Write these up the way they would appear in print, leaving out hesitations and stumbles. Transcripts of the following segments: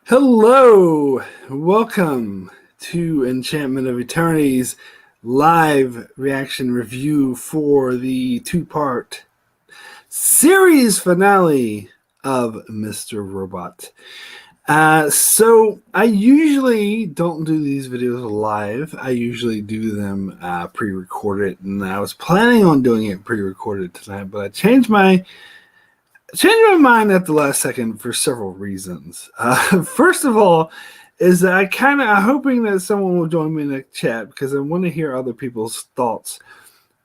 Hello, welcome to Enchantment of Eternity's live reaction review for the two-part series finale of Mr. Robot. So I usually don't do these videos live. I usually do them pre-recorded, and I was planning on doing it pre-recorded tonight, but I changed my mind at the last second for several reasons. First of all, is that I'm hoping that someone will join me in the chat because I want to hear other people's thoughts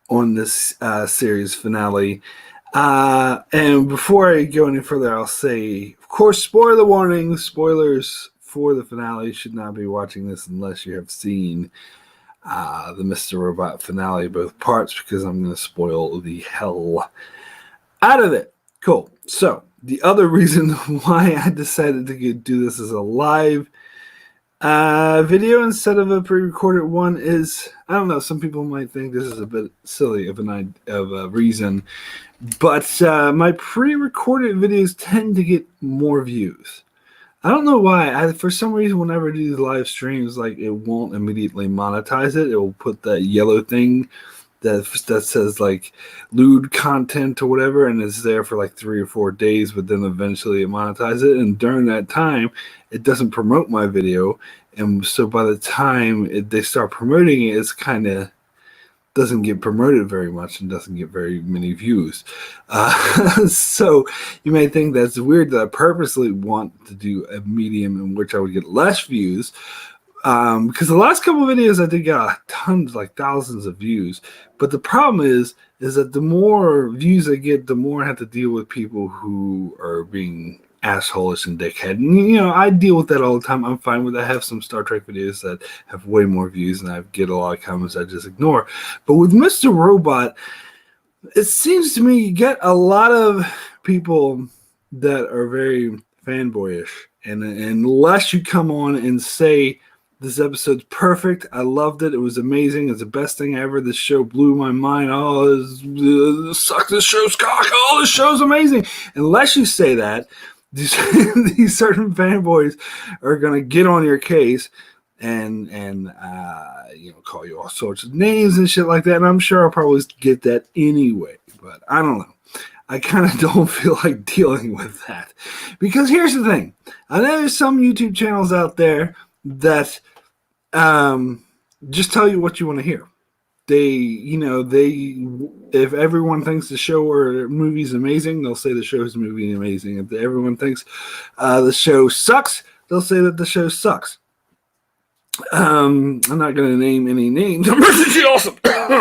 on this series finale. And before I go any further, I'll say, of course, spoiler warning, spoilers for the finale. You should not be watching this unless you have seen the Mr. Robot finale, both parts, because I'm going to spoil the hell out of it. Cool. So the other reason why I decided to do this as a live video instead of a pre-recorded one is, I don't know, some people might think this is a bit silly of a reason, but my pre-recorded videos tend to get more views. I don't know why. For some reason, whenever I do the live streams, like, it won't immediately monetize it. It will put that yellow thing that says like lewd content or whatever, and it's there for like 3 or 4 days, but then eventually it monetizes it, and during that time it doesn't promote my video, and so by the time they start promoting it, it's kind of doesn't get promoted very much and doesn't get very many views. So you may think that's weird that I purposely want to do a medium in which I would get less views, because the last couple of videos I did get tons, like thousands of views. But the problem is that the more views I get, the more I have to deal with people who are being assholeish and dickhead. And, I deal with that all the time. I'm fine with it. I have some Star Trek videos that have way more views, and I get a lot of comments I just ignore. But with Mr. Robot, it seems to me you get a lot of people that are very fanboyish. And unless you come on and say, this episode's perfect, I loved it, it was amazing, it's the best thing ever, this show blew my mind, suck, this show's cock, this show's amazing. Unless you say that, these certain fanboys are going to get on your case and call you all sorts of names and shit like that, and I'm sure I'll probably get that anyway, but I don't know. I kind of don't feel like dealing with that. Because here's the thing. I know there's some YouTube channels out there that just tell you what you want to hear. If everyone thinks the show or movie is amazing, they'll say the show's movie is amazing. If everyone thinks the show sucks, they'll say that the show sucks. I'm not going to name any names. Emergency awesome.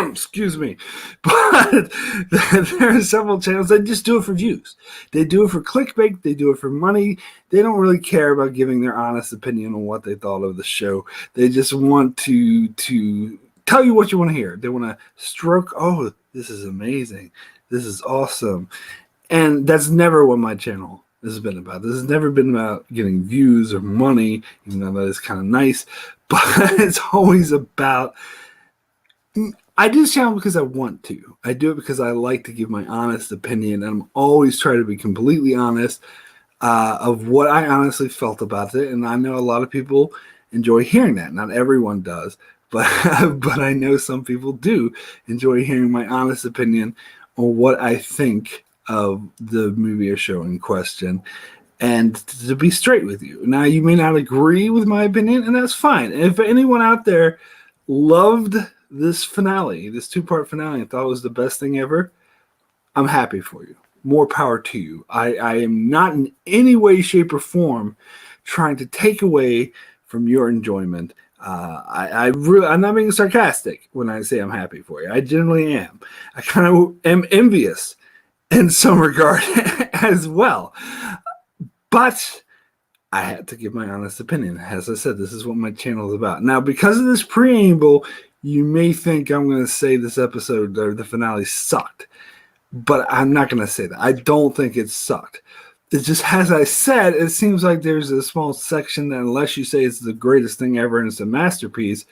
Excuse me. But there are several channels that just do it for views. They do it for clickbait. They do it for money. They don't really care about giving their honest opinion on what they thought of the show. They just want to tell you what you want to hear. They want to stroke, oh, this is amazing. This is awesome. And that's never what my channel has been about. This has never been about getting views or money, even though that is kind of nice. But it's always about, I do this channel because I want to. I do it because I like to give my honest opinion, and I'm always trying to be completely honest of what I honestly felt about it. And I know a lot of people enjoy hearing that. Not everyone does, but I know some people do enjoy hearing my honest opinion on what I think of the movie or show in question, and to be straight with you. Now, you may not agree with my opinion, and that's fine. And if anyone out there loved this finale, this two-part finale, and thought it was the best thing ever, I'm happy for you. More power to you. I am not in any way, shape, or form trying to take away from your enjoyment. I'm not being sarcastic when I say I'm happy for you. I generally am. I kind of am envious in some regard as well. But I had to give my honest opinion. As I said, this is what my channel is about. Now, because of this preamble, you may think I'm going to say this episode or the finale sucked. But I'm not going to say that. I don't think it sucked. It just, as I said, it seems like there's a small section that unless you say it's the greatest thing ever and it's a masterpiece,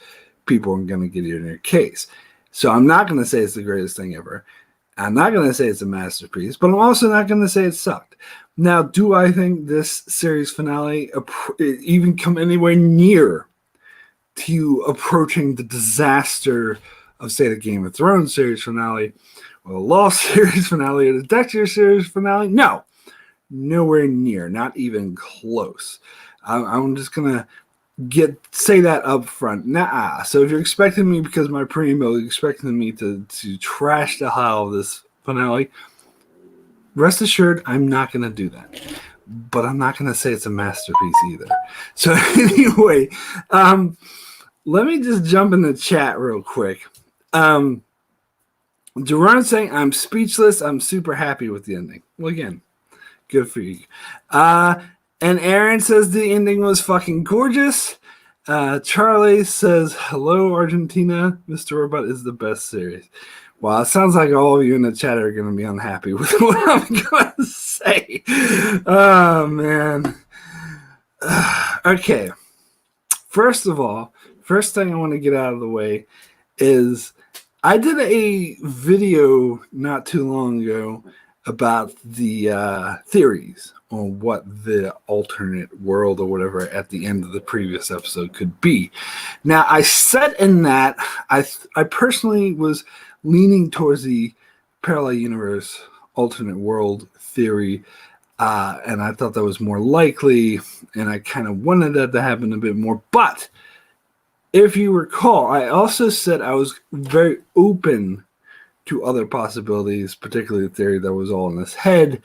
people are going to get you in their case. So I'm not going to say it's the greatest thing ever. I'm not going to say it's a masterpiece, but I'm also not going to say it sucked. Now, do I think this series finale even come anywhere near to approaching the disaster of, say, the Game of Thrones series finale, or the Lost series finale, or the Dexter series finale? No, nowhere near, not even close. I'm just gonna say that up front. Nah. So if you're expecting me, because my preamble, you're expecting me to trash the hell of this finale, rest assured, I'm not gonna do that. But I'm not gonna say it's a masterpiece either. So anyway, let me just jump in the chat real quick. Duran saying, I'm speechless. I'm super happy with the ending. Well, again, good for you. And Aaron says the ending was fucking gorgeous. Charlie says, hello, Argentina. Mr. Robot is the best series. Well, it sounds like all of you in the chat are going to be unhappy with what I'm going to say. Oh, man. Okay. First of all, first thing I want to get out of the way is I did a video not too long ago about the theories on what the alternate world or whatever at the end of the previous episode could be. Now, I said in that I personally was leaning towards the parallel universe alternate world theory, and I thought that was more likely, and I kind of wanted that to happen a bit more. But if you recall, I also said I was very open to other possibilities, particularly the theory that was all in his head.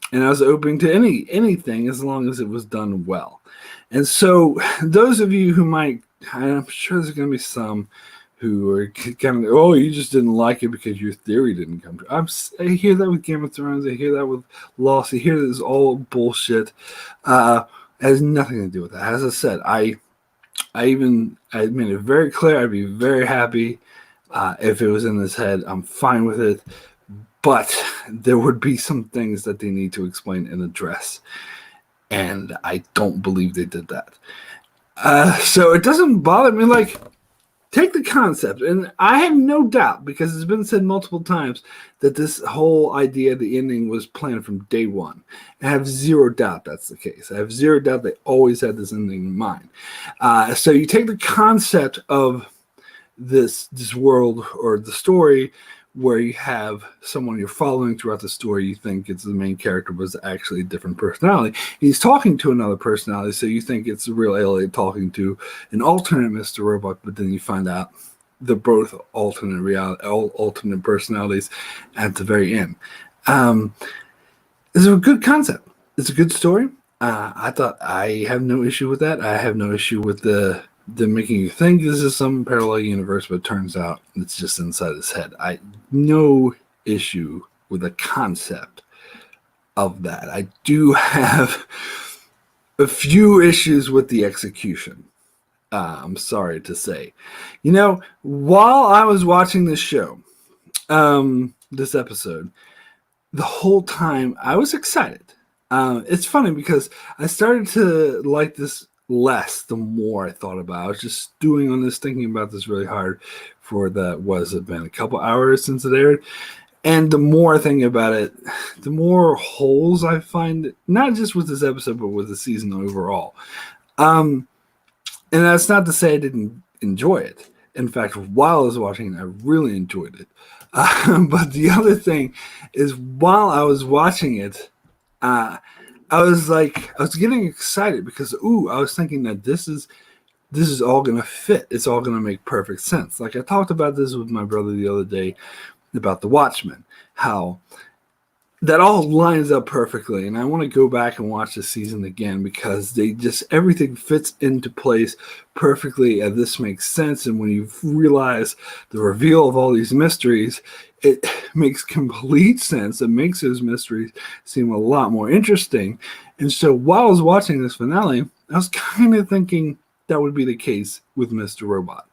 And I was open to anything as long as it was done well. And so those of you who might, I'm sure there's going to be some who are kind of, oh, you just didn't like it because your theory didn't come true. I hear that with Game of Thrones. I hear that with Lost. I hear this all bullshit. It has nothing to do with that. As I said, I made it very clear I'd be very happy if it was in his head. I'm fine with it. But there would be some things that they need to explain and address. And I don't believe they did that. So it doesn't bother me. Like, take the concept. And I have no doubt, because it's been said multiple times, that this whole idea of the ending was planned from day one. I have zero doubt that's the case. I have zero doubt they always had this ending in mind. So you take the concept of this world or the story where you have someone you're following throughout the story, you think it's the main character, but it's actually a different personality. He's talking to another personality, so you think it's the real alien talking to an alternate Mr. Robot, but then you find out they're both alternate personalities at the very end. It's a good concept. It's a good story. I thought I have no issue with that. I have no issue with the making you think this is some parallel universe, but it turns out it's just inside his head. No issue with the concept of that. I do have a few issues with the execution. I'm sorry to say. While I was watching this show, this episode, the whole time I was excited. It's funny because I started to like this less the more I thought about it. I was just stewing on this, thinking about this really hard for it been a couple hours since it aired. And the more I think about it, the more holes I find, not just with this episode, but with the season overall. And that's not to say I didn't enjoy it. In fact, while I was watching it, I really enjoyed it. But the other thing is, while I was watching it, I was getting excited because, I was thinking that this is all going to fit. It's all going to make perfect sense. Like I talked about this with my brother the other day about The Watchmen, how that all lines up perfectly. And I want to go back and watch the season again because everything fits into place perfectly, and this makes sense. And when you realize the reveal of all these mysteries, it makes complete sense. It makes those mysteries seem a lot more interesting. And so while I was watching this finale, I was kind of thinking that would be the case with Mr. Robot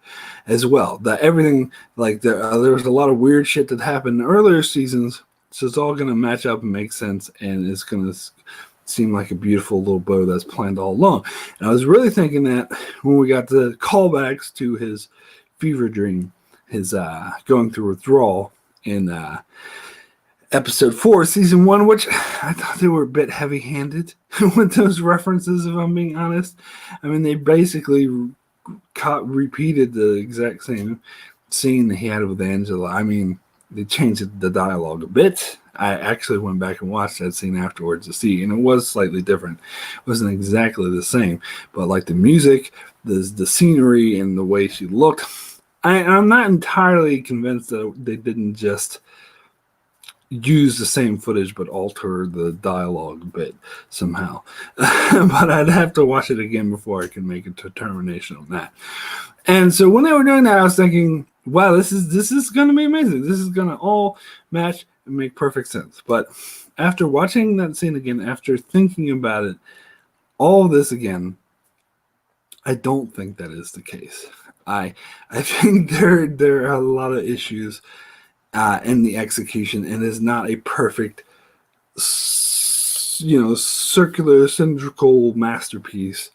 as well. That everything, there was a lot of weird shit that happened in earlier seasons, so it's all going to match up and make sense, and it's going to seem like a beautiful little bow that's planned all along. And I was really thinking that when we got the callbacks to his fever dream, his going through withdrawal in episode 4, season 1, which I thought they were a bit heavy-handed with those references, if I'm being honest. I mean, they basically repeated the exact same scene that he had with Angela. I mean, they changed the dialogue a bit. I actually went back and watched that scene afterwards to see, and it was slightly different. It wasn't exactly the same, but like the music, the scenery, and the way she looked, I'm not entirely convinced that they didn't just use the same footage but alter the dialogue a bit somehow. But I'd have to watch it again before I can make a determination on that. And so when they were doing that, I was thinking, wow, this is going to be amazing. This is going to all match and make perfect sense. But after watching that scene again, after thinking about it, all of this again, I don't think that is the case. I think there are a lot of issues in the execution, and is not a perfect, circular, cylindrical masterpiece,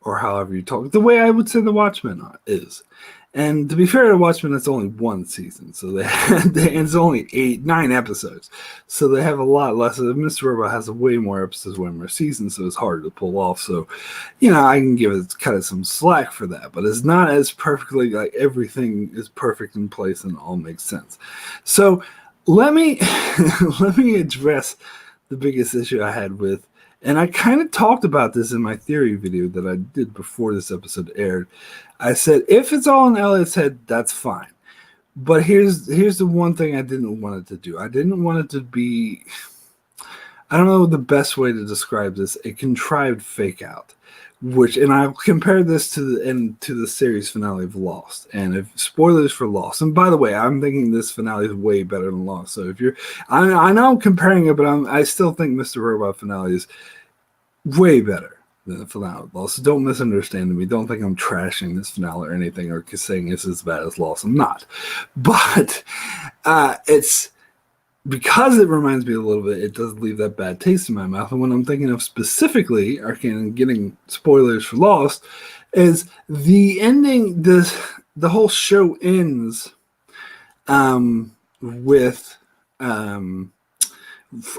or however you talk. The way I would say The Watchmen is. And to be fair to Watchmen, it's only one season, so it's only 9 episodes, so they have a lot less. Mr. Robot has way more episodes, way more seasons, so it's harder to pull off. So, I can give it kind of some slack for that, but it's not as perfectly like everything is perfect in place and all makes sense. So let me address the biggest issue I had with. And I kind of talked about this in my theory video that I did before this episode aired. I said, if it's all in Elliot's head, that's fine. But here's the one thing I didn't want it to do. I didn't want it to be, I don't know the best way to describe this, a contrived fake out. And I'll compare this to the series finale of Lost. And if spoilers for Lost, and by the way, I'm thinking this finale is way better than Lost. So if I know I'm comparing it, but I still think Mr. Robot finale is way better than the finale of Lost. So don't misunderstand me. Don't think I'm trashing this finale or anything, or saying it's as bad as Lost. I'm not. But it's because it reminds me a little bit, it does leave that bad taste in my mouth. And when I'm thinking of specifically, and getting spoilers for Lost, is the ending. The whole show ends with.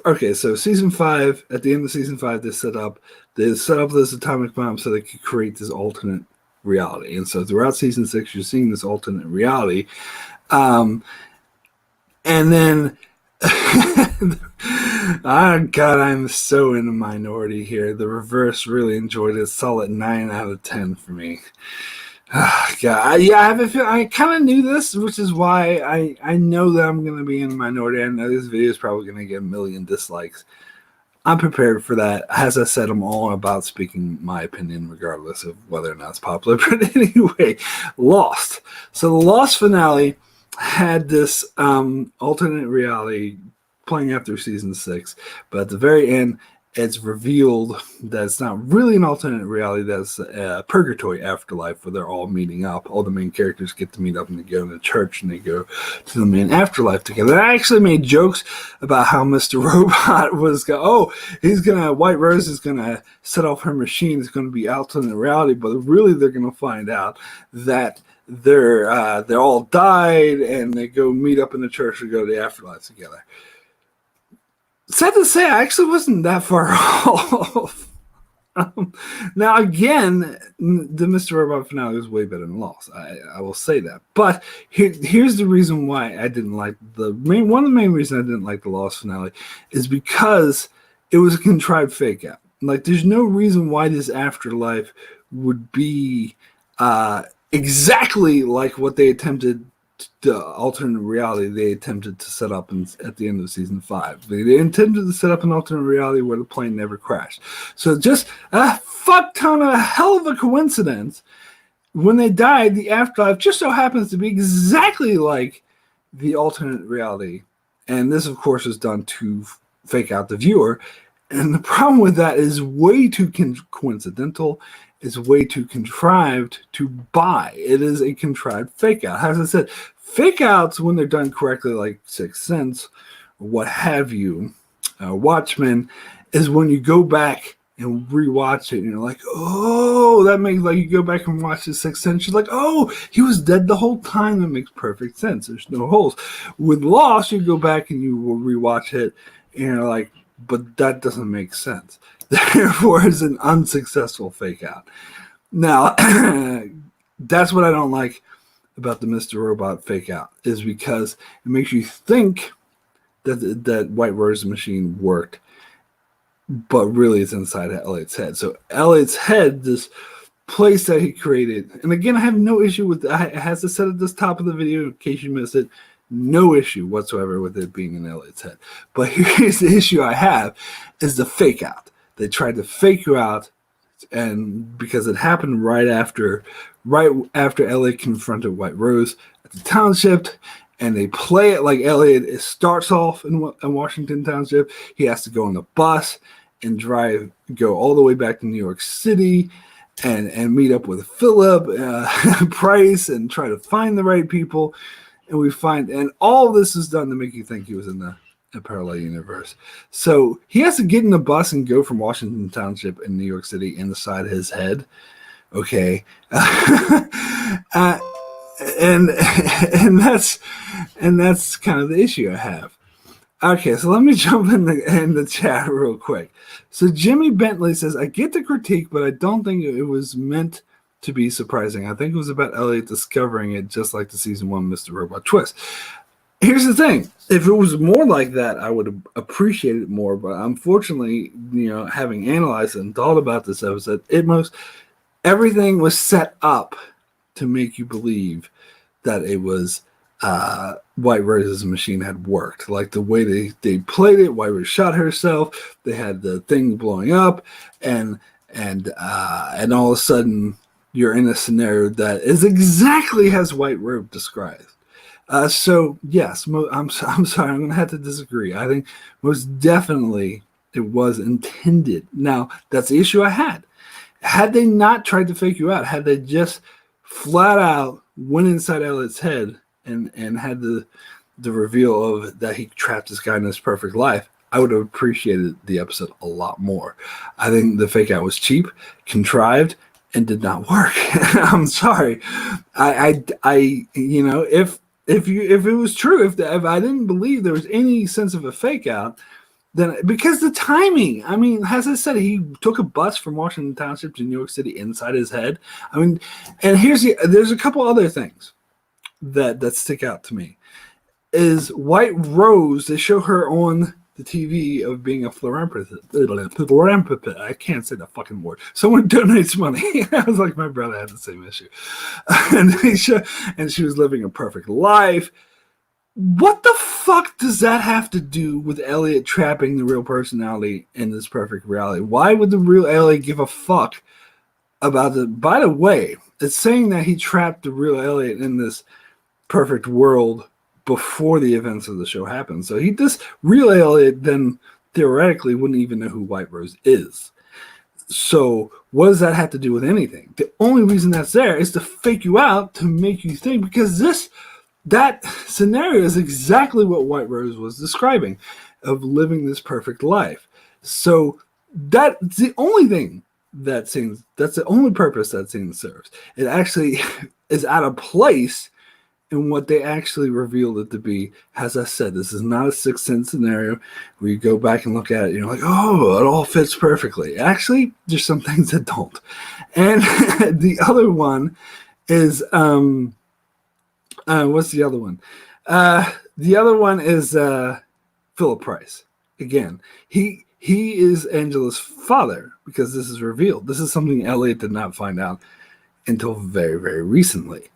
Okay, so season 5, at the end of season 5, they set up this atomic bomb so they could create this alternate reality. And so throughout season 6, you're seeing this alternate reality. And then, oh God, I'm so in the minority here. The Reverse really enjoyed it. Solid 9 out of 10 for me. God, yeah, I have a feeling. I kind of knew this, which is why I know that I'm going to be in the minority. I know this video is probably going to get a million dislikes. I'm prepared for that. As I said, I'm all about speaking my opinion, regardless of whether or not it's popular. But anyway, Lost. So the Lost finale had this alternate reality playing after season 6, but at the very end, it's revealed that it's not really an alternate reality. That's a purgatory afterlife where they're all meeting up. All the main characters get to meet up and they go to church and they go to the main afterlife together. I actually made jokes about how Mr. Robot was White Rose is gonna set off her machine. It's gonna be alternate reality, but really they're gonna find out that they're all died and they go meet up in the church and go to the afterlife together. Sad to say, I actually wasn't that far off. Now, again, the Mr. Robot finale was way better than Lost. I will say that. But here's the reason why I didn't like one of the main reasons I didn't like the Lost finale is because it was a contrived fake out. Like, there's no reason why this afterlife would be exactly like what they attempted. The alternate reality they attempted to set up at the end of season 5. They intended to set up an alternate reality where the plane never crashed. So just a hell of a coincidence. When they died, the afterlife just so happens to be exactly like the alternate reality. And this, of course, is done to fake out the viewer. And the problem with that is way too coincidental. It's way too contrived to buy. It is a contrived fake out. As I said, fake outs, when they're done correctly, like Sixth Sense or what have you, Watchmen, is when you go back and rewatch it, and you're like, oh, that makes, like, you go back and watch The Sixth Sense, you're like, oh, he was dead the whole time. That makes perfect sense. There's no holes. With Lost, you go back and you will rewatch it, and you're like, but that doesn't make sense. Therefore, it's an unsuccessful fake out. Now, that's what I don't like about the Mr. Robot fake out, is because it makes you think that White Rose machine worked, but really it's inside Elliot's head. So Elliot's head, this place that he created, and again, I have no issue with it has to set at this top of the video in case you missed it. No issue whatsoever with it being in Elliot's head. But here's the issue I have is the fake out. They tried to fake you out, and because it happened right after Elliot confronted White Rose at the township, and they play it like Elliot starts off in Washington Township. He has to go on the bus and go all the way back to New York City and meet up with Philip Price and try to find the right people. And all this is done to make you think he was in a parallel universe. So he has to get in the bus and go from Washington Township in New York City inside his head. Okay. And that's kind of the issue I have. Okay, so let me jump in the chat real quick. So Jimmy Bentley says, I get the critique, but I don't think it was meant to be surprising. I think it was about Elliot discovering it, just like the season 1 Mr. Robot twist. Here's the thing. If it was more like that, I would have appreciated it more. But unfortunately, having analyzed and thought about this episode, everything was set up to make you believe that it was White Rose's machine had worked. Like the way they played it, White Rose shot herself, they had the thing blowing up, and all of a sudden you're in a scenario that is exactly as White Rose described. So yes, I'm sorry, I'm gonna have to disagree. I think most definitely it was intended. Now that's the issue I had. Had they not tried to fake you out, had they just flat out went inside Elliot's head and had the reveal of that he trapped this guy in his perfect life, I would have appreciated the episode a lot more. I think the fake out was cheap, contrived, and did not work. I'm sorry. If it was true, if I didn't believe there was any sense of a fake out, then because the timing, I mean, as I said, he took a bus from Washington Township to New York City inside his head. I mean, and there's a couple other things that stick out to me. Is White Rose, they show her on the TV of being a philanthropist. I can't say the fucking word. Someone donates money. I was like, my brother had the same issue. And she was living a perfect life. What the fuck does that have to do with Elliot trapping the real personality in this perfect reality? Why would the real Elliot give a fuck about it? By the way, it's saying that he trapped the real Elliot in this perfect world before the events of the show happened. So this real Elliot then theoretically wouldn't even know who White Rose is. So what does that have to do with anything? The only reason that's there is to fake you out, to make you think, because that scenario is exactly what White Rose was describing, of living this perfect life. So that's the only thing that's the only purpose that scene serves. It actually is out of place in what they actually revealed it to be. As I said, this is not a Sixth Sense scenario where you go back and look at it and you're like, oh, it all fits perfectly. Actually, there's some things that don't. And the other one is, what's the other one? The other one is Philip Price. Again, he is Angela's father, because this is revealed. This is something Elliot did not find out until very, very recently.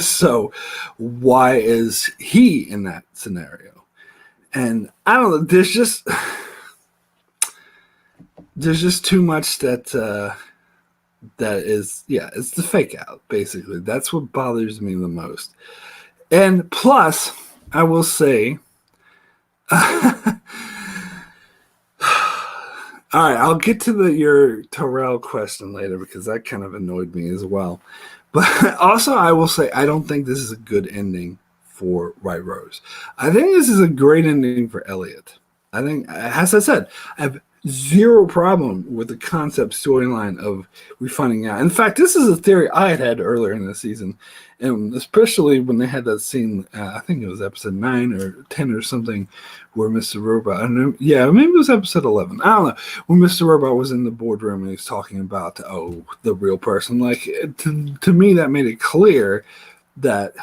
So why is he in that scenario? And I don't know, there's just too much that is, it's the fake out, basically. That's what bothers me the most. And plus, I will say, all right, I'll get to your Terrell question later, because that kind of annoyed me as well. But also, I will say, I don't think this is a good ending for White Rose. I think this is a great ending for Elliot. I think, as I said, I have zero problem with the concept storyline of we finding out. In fact, this is a theory I had earlier in the season, and especially when they had that scene. I think it was episode 9 or 10 or something, where Mr. Robot. I don't know. Yeah, maybe it was episode 11. I don't know. When Mr. Robot was in the boardroom and he was talking about the real person. Like to me, that made it clear that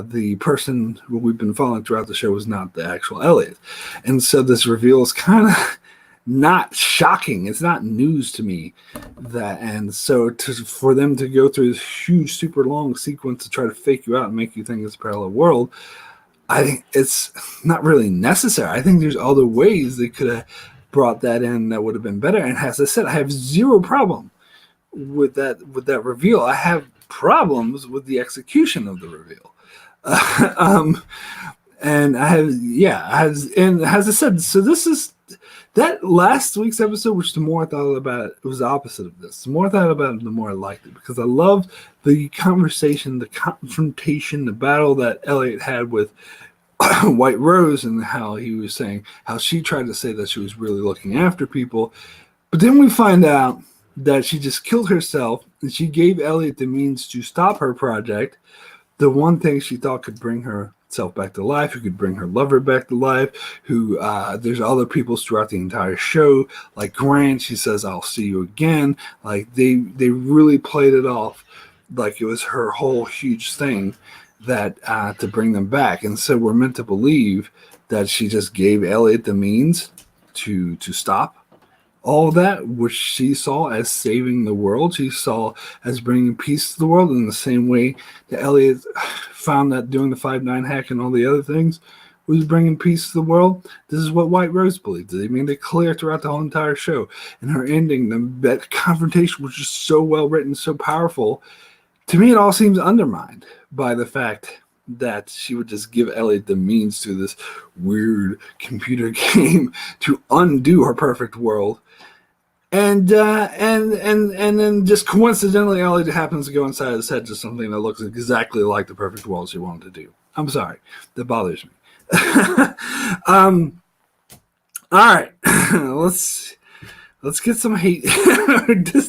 the person who we've been following throughout the show was not the actual Elliot, and so this reveal is kind of not shocking. It's not news to me and so for them to go through this huge, super long sequence to try to fake you out and make you think it's a parallel world, I think it's not really necessary. I think there's other ways they could have brought that in that would have been better. And as I said, I have zero problem with that reveal. I have problems with the execution of the reveal. And and as I said, so this is that last week's episode, which the more I thought about it was the opposite of this. The more I thought about it, the more I liked it, because I loved the conversation, the confrontation, the battle that Elliot had with White Rose, and how he was saying how she tried to say that she was really looking after people. But then we find out that she just killed herself, and she gave Elliot the means to stop her project, the one thing she thought could bring herself back to life, who could bring her lover back to life, who there's other people throughout the entire show, like Grant. She says, "I'll see you again." Like they really played it off like it was her whole huge thing that to bring them back. And so we're meant to believe that she just gave Elliot the means to stop all of that, which she saw as saving the world. She saw as bringing peace to the world, in the same way that Elliot found that doing the 5-9 hack and all the other things was bringing peace to the world. This is what White Rose believed. They made it clear throughout the whole entire show. And her ending, that confrontation was just so well written, so powerful. To me, it all seems undermined by the fact that she would just give Elliot the means to this weird computer game to undo her perfect world. And then just coincidentally, Elliot happens to go inside his head to something that looks exactly like the perfect world she wanted to do. I'm sorry, that bothers me. All right, let's get some hate,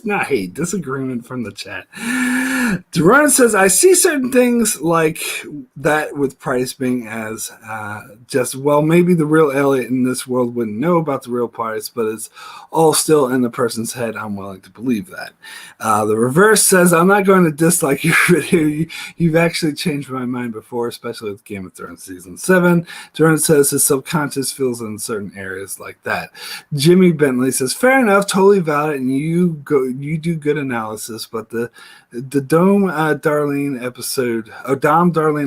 not hate, disagreement from the chat. Duran says, I see certain things like that with Price being as maybe the real Elliot in this world wouldn't know about the real Price, but it's all still in the person's head. I'm willing to believe that. The reverse says, I'm not going to dislike your video. You've actually changed my mind before, especially with Game of Thrones Season 7. Duran says his subconscious feels in certain areas like that. Jimmy Bentley says, fair enough, totally valid, and you do good analysis, but the Dom Darlene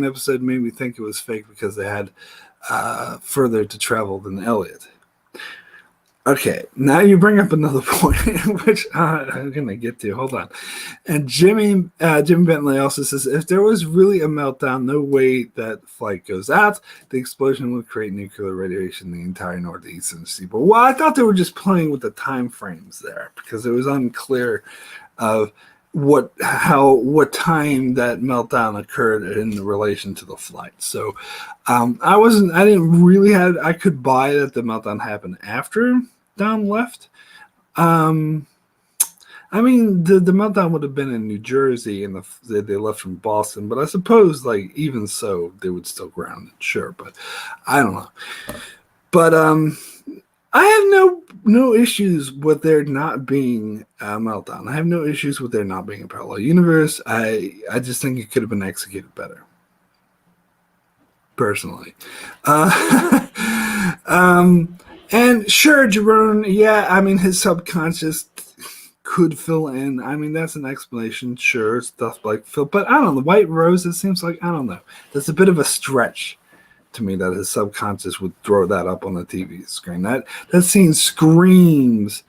episode made me think it was fake because they had further to travel than Elliot. Okay, now you bring up another point, which I'm going to get to. Hold on. And Jim Bentley also says, if there was really a meltdown, no way that flight goes out. The explosion would create nuclear radiation in the entire northeastern seaboard. Well, I thought they were just playing with the time frames there, because it was unclear of what time that meltdown occurred in relation to the flight. So I could buy that the meltdown happened after Dom left. I mean, the meltdown would have been in New Jersey, and they left from Boston. But I suppose, like, even so, they would still ground it. Sure, but I don't know. But I have no issues with there not being a meltdown. I have no issues with there not being a parallel universe. I just think it could have been executed better, personally. And sure, Jerome, yeah, I mean, his subconscious could fill in. I mean, that's an explanation, sure, stuff like Phil. But I don't know, the White Rose, it seems like, I don't know. That's a bit of a stretch to me that his subconscious would throw that up on the TV screen. That scene screams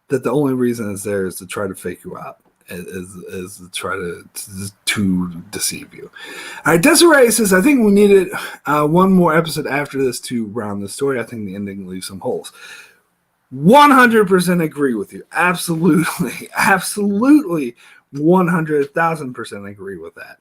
that the only reason it's there is to try to fake you out, is to try to deceive you. All right, Desiree says, I think we needed one more episode after this to round the story. I think the ending leaves some holes. 100% agree with you. Absolutely. 100,000% agree with that.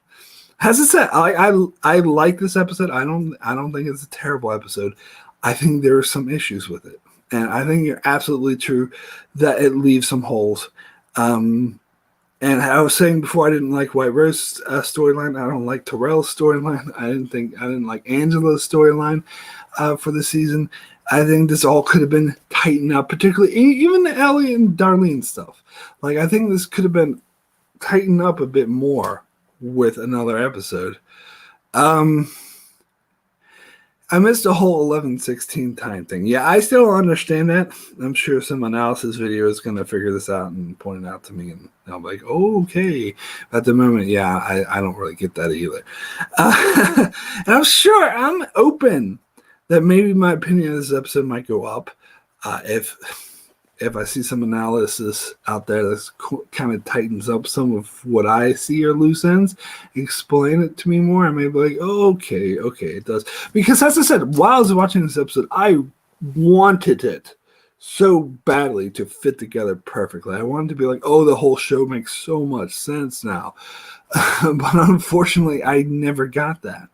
As I said, I like this episode. I don't think it's a terrible episode. I think there are some issues with it. And I think you're absolutely true that it leaves some holes. And I was saying before, I didn't like White Rose's storyline. I don't like Terrell's storyline. I didn't like Angela's storyline for the season. I think this all could have been tightened up, particularly even the Elliot and Darlene stuff. Like, I think this could have been tightened up a bit more with another episode. I missed the whole 11:16 time thing. Yeah, I still don't understand that. I'm sure some analysis video is going to figure this out and point it out to me, and I'll be like, oh, okay. At the moment, yeah, I don't really get that either. And I'm open that maybe my opinion of this episode might go up if I see some analysis out there that kind of tightens up some of what I see or loose ends, explain it to me more, I may be like, oh, okay, it does. Because as I said, while I was watching this episode, I wanted it so badly to fit together perfectly. I wanted to be like, oh, the whole show makes so much sense now. But unfortunately, I never got that.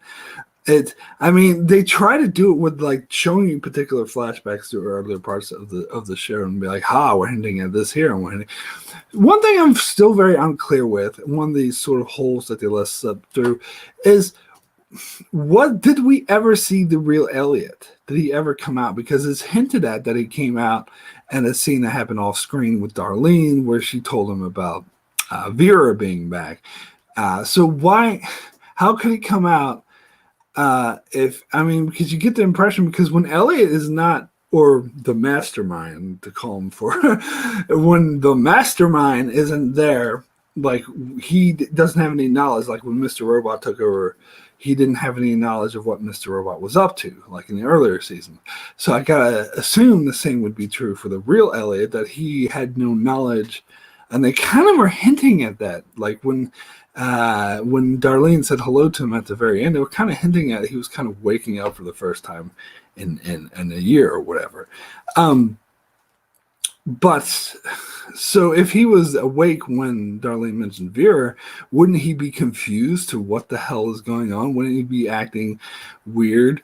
They try to do it with like showing you particular flashbacks to earlier parts of the show and be like, we're hinting at this here. One thing I'm still very unclear with, one of these sort of holes that they let slip through, is what did we ever see the real Elliot? Did he ever come out? Because it's hinted at that he came out and a scene that happened off screen with Darlene where she told him about Vera being back. How could he come out? Because you get the impression, because when Elliot is not, or the mastermind to call him for, when the mastermind isn't there, like he doesn't have any knowledge, like when Mr. Robot took over, he didn't have any knowledge of what Mr. Robot was up to, like in the earlier season. So I gotta assume the same would be true for the real Elliot, that he had no knowledge, and they kind of were hinting at that, like when Darlene said hello to him at the very end, they were kind of hinting at he was kind of waking up for the first time in a year or whatever. But so if he was awake when Darlene mentioned Vera, wouldn't he be confused to what the hell is going on? Wouldn't he be acting weird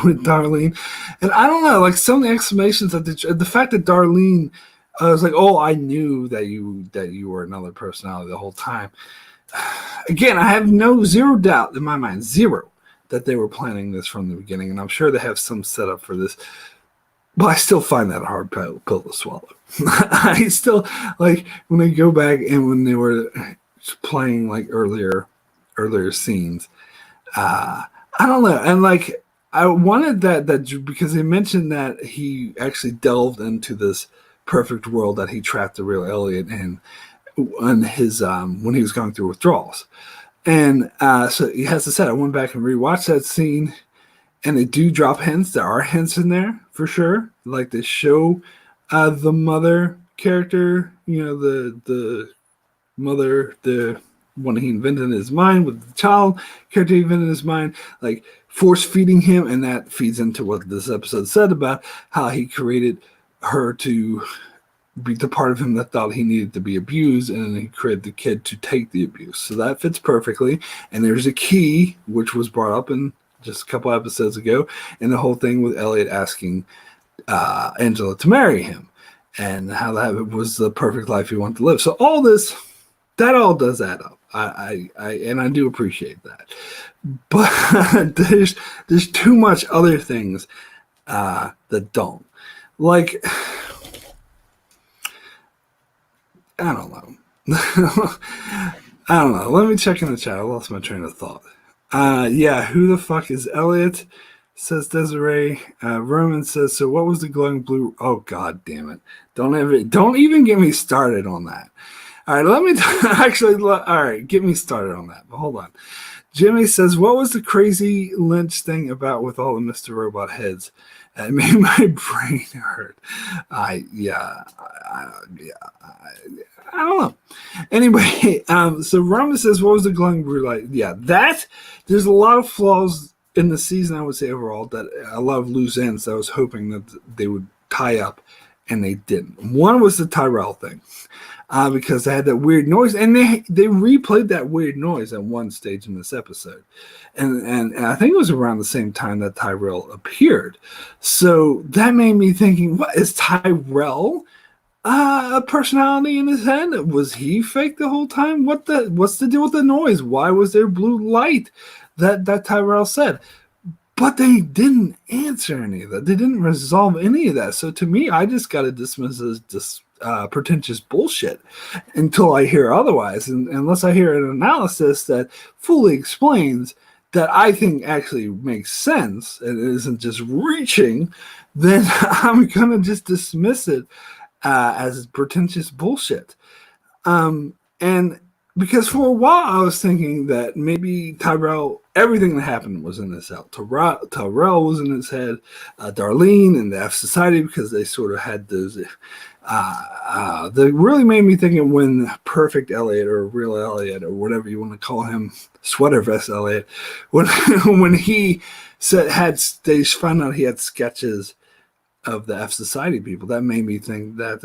with Darlene? And I don't know, like some of the explanations that the fact that Darlene, I was like, oh, I knew that you were another personality the whole time. Again, I have zero doubt in my mind, zero, that they were planning this from the beginning, and I'm sure they have some setup for this. But I still find that a hard pill to swallow. I still, like, when I go back and when they were playing, like, earlier scenes, I don't know. And, like, I wanted that because they mentioned that he actually delved into this perfect world that he trapped the real Elliot in his when he was going through withdrawals. And so he has to say, I went back and rewatched that scene, and they do drop hints. There are hints in there for sure. Like they show the mother character, the mother, the one he invented in his mind, with the child character he invented in his mind, like force feeding him, and that feeds into what this episode said about how he created her to be the part of him that thought he needed to be abused, and then he created the kid to take the abuse. So that fits perfectly. And there's a key, which was brought up in just a couple episodes ago, and the whole thing with Elliot asking Angela to marry him, and how that was the perfect life he wanted to live. So all this, that all does add up. I do appreciate that. But there's too much other things that don't. Like, I don't know. I don't know. Let me check in the chat. I lost my train of thought. Who the fuck is Elliot? Says Desiree. Roman says, so what was the glowing blue? Oh, god damn it. Don't even get me started on that. All right, let me get me started on that. But hold on. Jimmy says, what was the crazy Lynch thing about with all the Mr. Robot heads? It made my brain hurt. I don't know. Anyway, so Roman says, what was the glowing blue light? Yeah, there's a lot of flaws in the season, I would say, overall, that a lot of loose ends that I was hoping that they would tie up and they didn't. One was the Tyrell thing. Because they had that weird noise, and they replayed that weird noise at one stage in this episode, and I think it was around the same time that Tyrell appeared. So that made me thinking, what is Tyrell a personality in his head? Was he fake the whole time? What's the deal with the noise? Why was there blue light that Tyrell said? But they didn't answer any of that. They didn't resolve any of that. So to me, I just got to dismiss as pretentious bullshit until I hear otherwise. And unless I hear an analysis that fully explains that I think actually makes sense and isn't just reaching, then I'm going to just dismiss it as pretentious bullshit. And because for a while I was thinking that maybe Tyrell, everything that happened was in his head. Tyrell was in his head, Darlene and the F Society, because they sort of had those. That really made me think of when Perfect Elliot or Real Elliot or whatever you want to call him, Sweater Vest Elliot, when he they found out he had sketches of the F Society people. That made me think that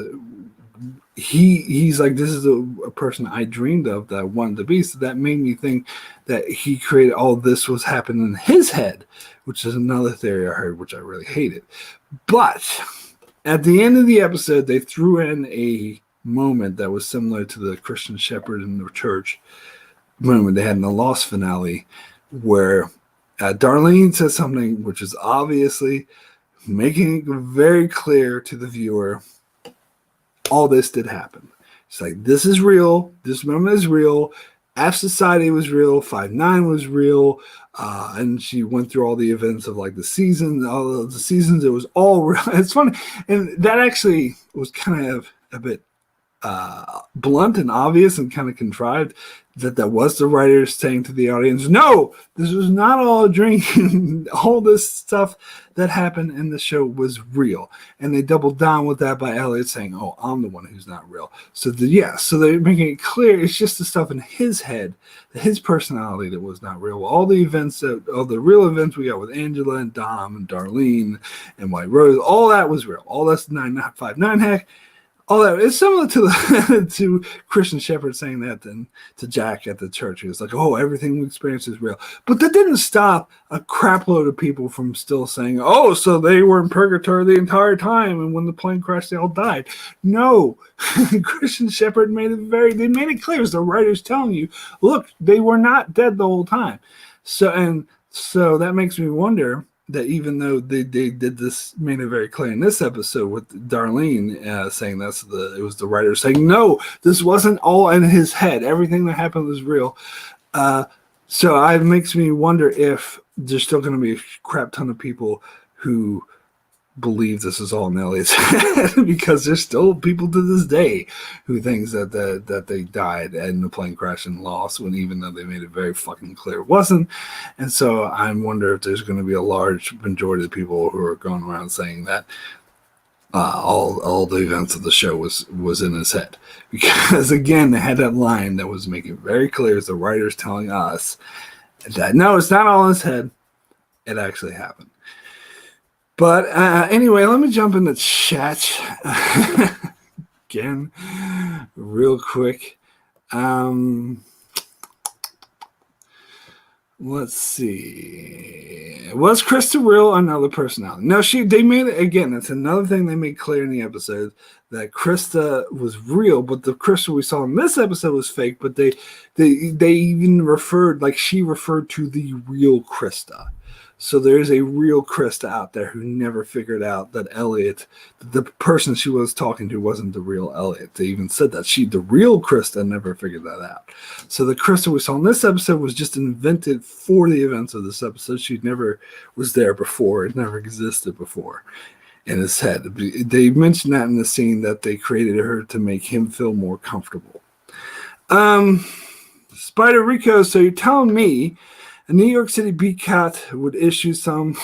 he's like, this is a person I dreamed of that I wanted to be. So that made me think that he created all this was happening in his head, which is another theory I heard, which I really hated. But at the end of the episode, they threw in a moment that was similar to the Christian shepherd in the church moment they had in the Lost finale, where Darlene says something which is obviously making it very clear to the viewer all this did happen. It's like, this is real. This moment is real. F Society was real. 5'9" was real. And she went through all the events of like the season, all of the seasons. It was all real. It's funny. And that actually was kind of a bit blunt and obvious and kind of contrived, that was the writers saying to the audience, no, this was not all a dream. All this stuff that happened in the show was real. And they doubled down with that by Elliot saying, oh, I'm the one who's not real. So so they're making it clear it's just the stuff in his head, his personality that was not real. All the events, all the real events we got with Angela and Dom and Darlene and White Rose, all that was real. All that's 959 hack. All that is similar to to Christian Shepherd saying that then to Jack at the church. He was like, "Oh, everything we experience is real," but that didn't stop a crapload of people from still saying, "Oh, so they were in purgatory the entire time, and when the plane crashed, they all died." No, Christian Shepherd made it clear as the writers telling you, "Look, they were not dead the whole time." So that makes me wonder that even though they did this, made it very clear in this episode with Darlene saying it was the writer saying, no, this wasn't all in his head. Everything that happened was real. So it makes me wonder if there's still going to be a crap ton of people who believe this is all in Elliot's head, because there's still people to this day who thinks that they died in the plane crash and lost, when even though they made it very fucking clear it wasn't. And so I wonder if there's going to be a large majority of people who are going around saying that all the events of the show was in his head, because again they had that line that was making it very clear as the writers telling us that no, it's not all in his head, it actually happened. But anyway, let me jump into chat again real quick. Let's see. Was Krista real or another personality? No, they made it again. That's another thing they made clear in the episode, that Krista was real, but the Krista we saw in this episode was fake. But they even referred, like she referred to the real Krista. So there's a real Krista out there who never figured out that Elliot, the person she was talking to, wasn't the real Elliot. They even said that the real Krista, never figured that out. So the Krista we saw in this episode was just invented for the events of this episode. She never was there before. It never existed before in his head. They mentioned that in the scene, that they created her to make him feel more comfortable. Spider Rico, so you're telling me a New York City beat cat would issue someone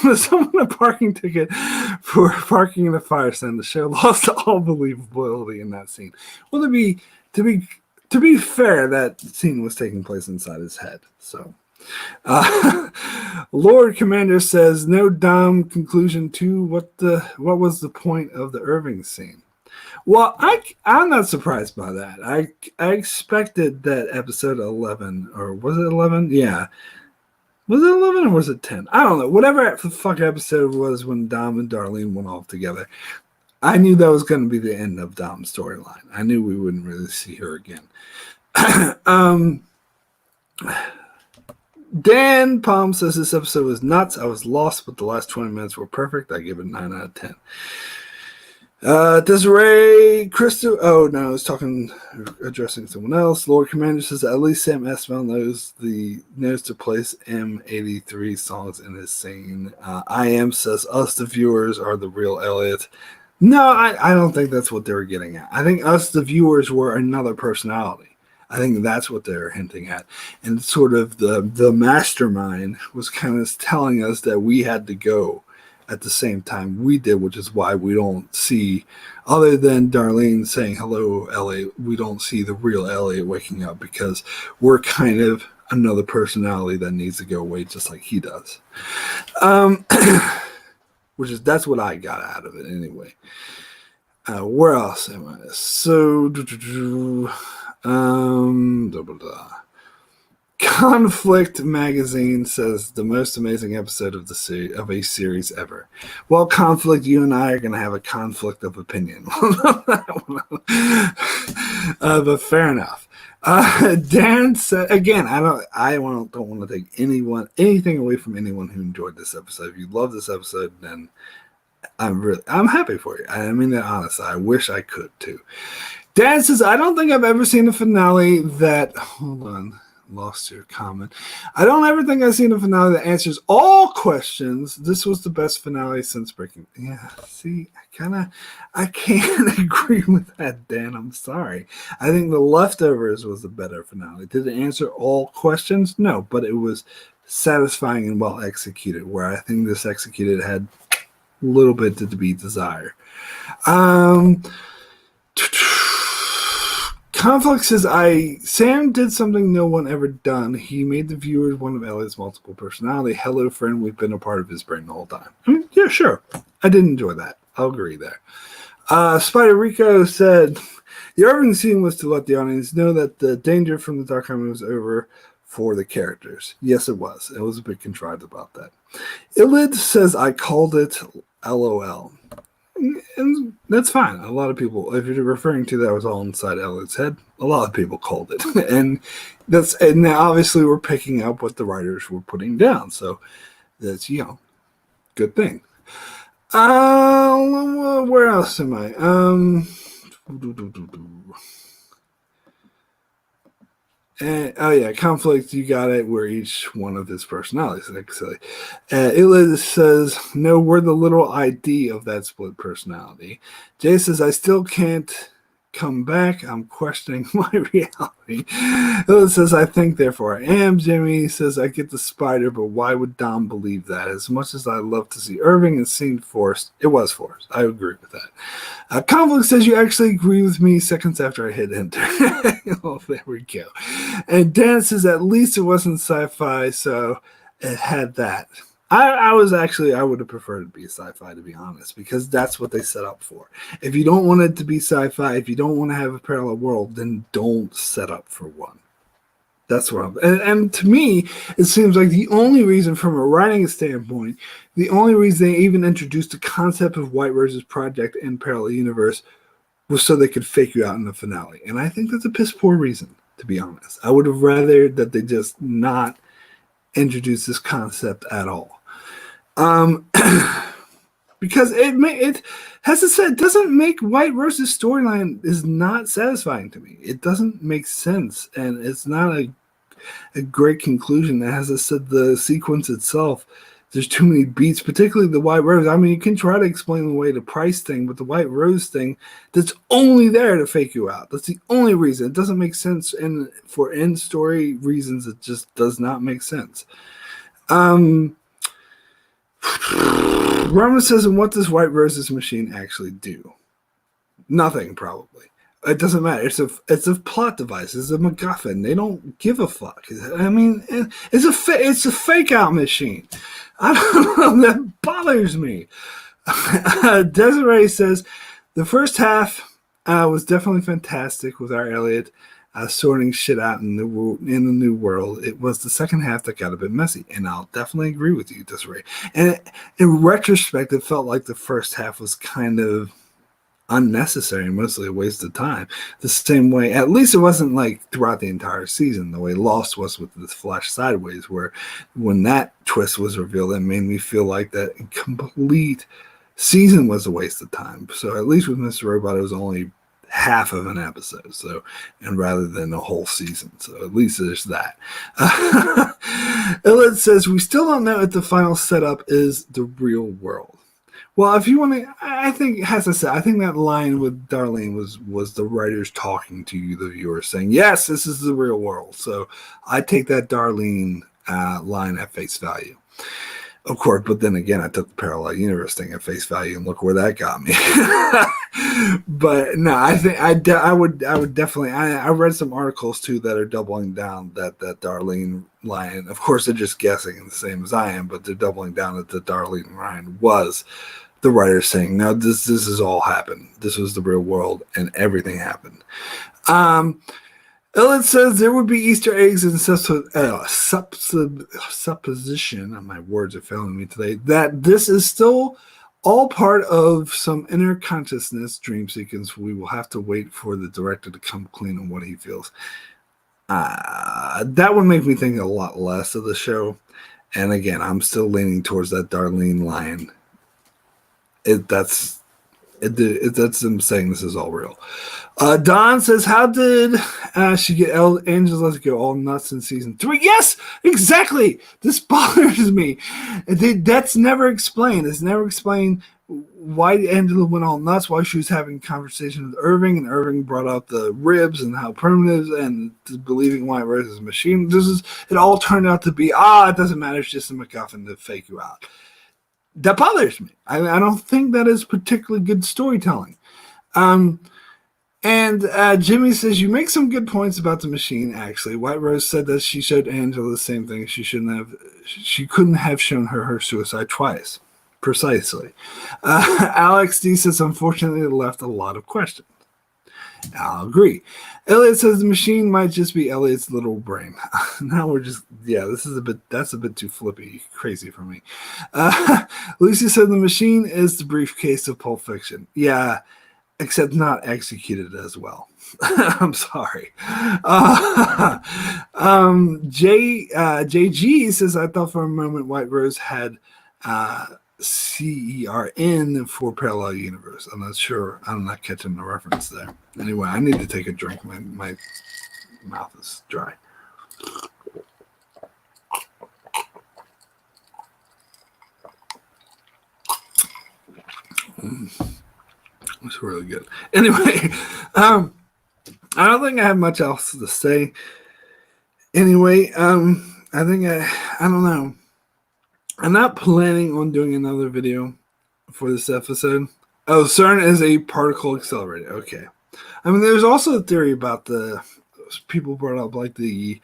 a parking ticket for parking in a fire stand. The show lost all believability in that scene. Well, to be fair, that scene was taking place inside his head. So, Lord Commander says no Dom conclusion to what was the point of the Irving scene? Well, I'm not surprised by that. I expected that episode 11, or was it 11? Yeah. Was it 11 or was it 10? I don't know. Whatever the fuck episode was when Dom and Darlene went off together. I knew that was going to be the end of Dom's storyline. I knew we wouldn't really see her again. Dan Palm says this episode was nuts. I was lost, but the last 20 minutes were perfect. I give it 9 out of 10. Desiree Christo. Oh no, I was addressing someone else. Lord Commander says at least Sam Esmail knows to place M83 songs in his scene. I am says us the viewers are the real Elliot. No, I don't think that's what they were getting at. I think us the viewers were another personality. I think that's what they're hinting at. And sort of the mastermind was kind of telling us that we had to go at the same time we did, which is why we don't see, other than Darlene saying hello Elliot, we don't see the real Elliot waking up because we're kind of another personality that needs to go away just like he does. That's what I got out of it anyway. Where else am I? So Conflict Magazine says the most amazing episode of a series ever. Well, Conflict, you and I are going to have a conflict of opinion. But fair enough. Dan said again. I don't want to take anything away from anyone who enjoyed this episode. If you love this episode, then I'm happy for you. I mean that honestly. I wish I could too. Dan says I don't think I've ever seen a finale that. Hold on. Lost your comment. I don't ever think I've seen a finale that answers all questions. This was the best finale since Breaking. Yeah, see, I can't agree with that, Dan. I'm sorry. I think The Leftovers was the better finale. Did it answer all questions? No, but it was satisfying and well executed. Where I think this executed had a little bit to be desired. Conflict says, Sam did something no one ever done. He made the viewers one of Elliot's multiple personality. Hello, friend. We've been a part of his brain the whole time. I mean, yeah, sure. I did enjoy that. I'll agree there. Spider Rico said, the Irving scene was to let the audience know that the danger from the Dark Army was over for the characters. Yes, it was. It was a bit contrived about that. Illid says, I called it LOL. And that's fine. A lot of people, if you're referring to that was all inside Elliot's head, a lot of people called it. And now obviously we're picking up what the writers were putting down. So that's, good thing. Where else am I? Conflict, you got it. We're each one of his personalities. Actually, Ila says, no, we're the little ID of that split personality. Jay says, I still can't come back. I'm questioning my reality. Ila says, I think, therefore I am. Jimmy says, I get the spider, but why would Dom believe that? As much as I love to see Irving, it seemed forced. It was forced. I agree with that. Conflict says, you actually agree with me seconds after I hit enter. Oh, there we go. And Dan says, at least it wasn't sci-fi, so it had that. I would have preferred it to be sci-fi, to be honest, because that's what they set up for. If you don't want it to be sci-fi, if you don't want to have a parallel world, then don't set up for one. That's what and to me, it seems like the only reason, from a writing standpoint, the only reason they even introduced the concept of White Rose's project in parallel universe was so they could fake you out in the finale. And I think that's a piss poor reason, to be honest. I would have rather that they just not introduce this concept at all. Because it has to say, it doesn't make White Rose's storyline is not satisfying to me. It doesn't make sense, and it's not a great conclusion. As I said, the sequence itself, there's too many beats, particularly the White Rose. I mean, you can try to explain away the price thing, but the White Rose thing, that's only there to fake you out. That's the only reason. It doesn't make sense, and for end story reasons, it just does not make sense. Roman says, and what does White Rose's machine actually do? Nothing, probably. It doesn't matter. It's a plot device. It's a MacGuffin. They don't give a fuck. I mean, it's a fake out machine. I don't know. That bothers me. Desiree says, the first half was definitely fantastic with our Elliot sorting shit out in the new world. It was the second half that got a bit messy, and I'll definitely agree with you, Desiree. And in retrospect, it felt like the first half was kind of unnecessary, mostly a waste of time. The same way, at least it wasn't like throughout the entire season, the way Lost was with the Flash Sideways, where when that twist was revealed, it made me feel like that complete season was a waste of time. So at least with Mr. Robot, it was only half of an episode, so, and rather than a whole season, so at least there's that. Illid says we still don't know if the final setup is the real world. Well, if you want to, I think, as I said, I think that line with Darlene was the writers talking to you, the viewer, saying, yes, this is the real world. So I take that Darlene line at face value. Of course, but then again, I took the parallel universe thing at face value, and look where that got me. But no, I think I would definitely. I read some articles too that are doubling down that Darlene line. Of course, they're just guessing the same as I am, but they're doubling down that the Darlene line was the writer saying, "No, this has all happened. This was the real world, and everything happened." Illid says there would be Easter eggs and supposition. My words are failing me today. That this is still all part of some inner consciousness dream sequence. We will have to wait for the director to come clean on what he feels. That would make me think a lot less of the show. And again, I'm still leaning towards that Darlene line. That's them saying this is all real. Don says, how did she get Angela to go all nuts in season 3? Yes, exactly. This bothers me. That's never explained. It's never explained why Angela went all nuts, why she was having conversations with Irving, and Irving brought out the ribs and how primitive and believing White Rose is a machine. It all turned out to be, it doesn't matter, it's just a MacGuffin to fake you out. That bothers me. I don't think that is particularly good storytelling. And Jimmy says, you make some good points about the machine, actually. White Rose said that she showed Angela the same thing. She couldn't have shown her suicide twice. Precisely. Alex D says, unfortunately, it left a lot of questions. I'll agree. Elliot says the machine might just be Elliot's little brain. Now we're just, that's a bit too flippy, crazy for me. Lucy said the machine is the briefcase of Pulp Fiction. Yeah, except not executed as well. I'm sorry. JG says, I thought for a moment White Rose had CERN for parallel universe. I'm not sure. I'm not catching the reference there. Anyway, I need to take a drink. My mouth is dry. It's really good. Anyway, I don't think I have much else to say. Anyway, I think I don't know. I'm not planning on doing another video for this episode. Oh, CERN is a particle accelerator. Okay. I mean, there's also a theory about people brought up like the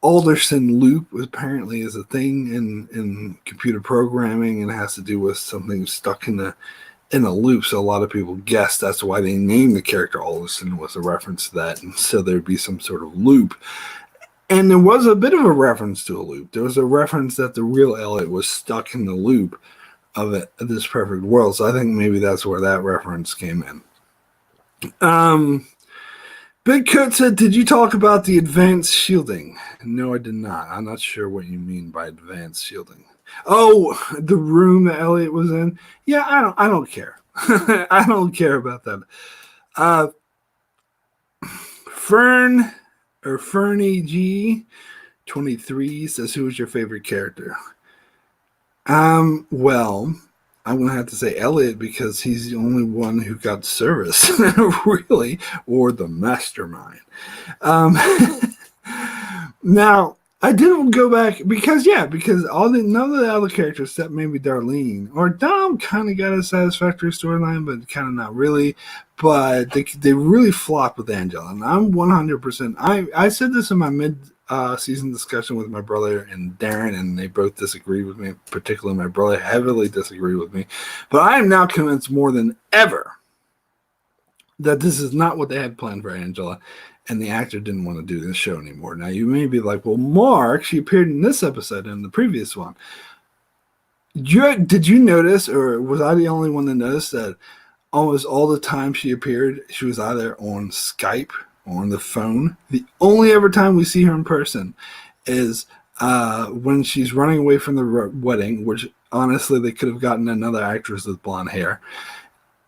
Alderson loop apparently is a thing in computer programming and has to do with something stuck in a loop. So a lot of people guess that's why they named the character Alderson, was a reference to that. And so there'd be some sort of loop. And there was a bit of a reference to a loop. There was a reference that the real Elliot was stuck in the loop of this perfect world. So I think maybe that's where that reference came in. Big Coat said, did you talk about the advanced shielding? No, I did not. I'm not sure what you mean by advanced shielding. Oh, the room that Elliot was in? Yeah, I don't care. I don't care about that. Fernie G 23 says, who is your favorite character? Well, I'm going to have to say Elliot because he's the only one who got service, really, or the mastermind. Now, I didn't go back because none of the other characters except maybe Darlene or Dom kind of got a satisfactory storyline, but kind of not really. But they really flopped with Angela, and I'm 100%. I said this in my mid-season discussion with my brother and Darren, and they both disagreed with me. Particularly, my brother heavily disagreed with me. But I am now convinced more than ever that this is not what they had planned for Angela, and the actor didn't want to do this show anymore. Now, you may be like, well, Mark, she appeared in this episode and the previous one. Did you notice, or was I the only one that noticed that almost all the time she appeared, she was either on Skype or on the phone? The only ever time we see her in person is when she's running away from the wedding, which honestly they could have gotten another actress with blonde hair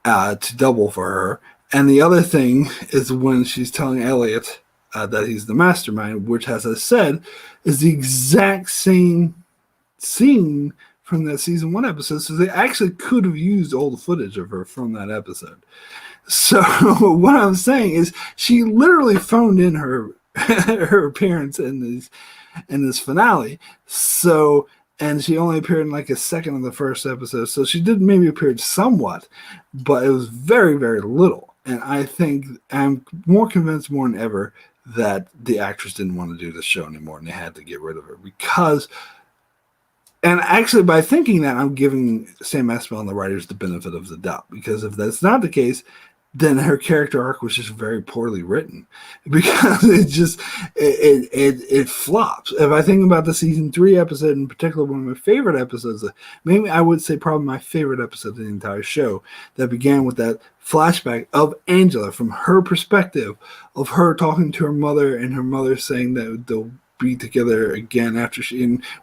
to double for her. And the other thing is when she's telling Elliot that he's the mastermind, which, as I said, is the exact same scene from that season 1 episode. So they actually could have used all the footage of her from that episode. So what I'm saying is she literally phoned in her her appearance in this finale. So, and she only appeared in like a second of the first episode. So she did maybe appeared somewhat, but it was very, very little. And I think I'm more convinced more than ever that the actress didn't want to do the show anymore and they had to get rid of her because, and actually by thinking that, I'm giving Sam Esmail and the writers the benefit of the doubt, because if that's not the case, then her character arc was just very poorly written, because it flops. If I think about the season 3 episode in particular, one of my favorite episodes, maybe I would say probably my favorite episode of the entire show, that began with that flashback of Angela from her perspective, of her talking to her mother and her mother saying that they'll be together again after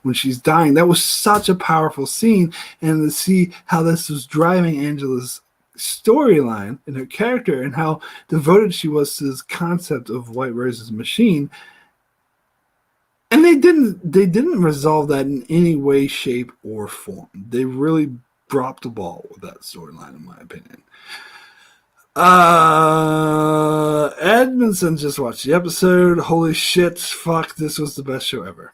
when she's dying. That was such a powerful scene, and to see how this was driving Angela's storyline and her character and how devoted she was to this concept of White Rose's machine. And they didn't resolve that in any way, shape, or form. They really dropped the ball with that storyline, in my opinion. Edmondson just watched the episode. Holy shit, fuck, this was the best show ever.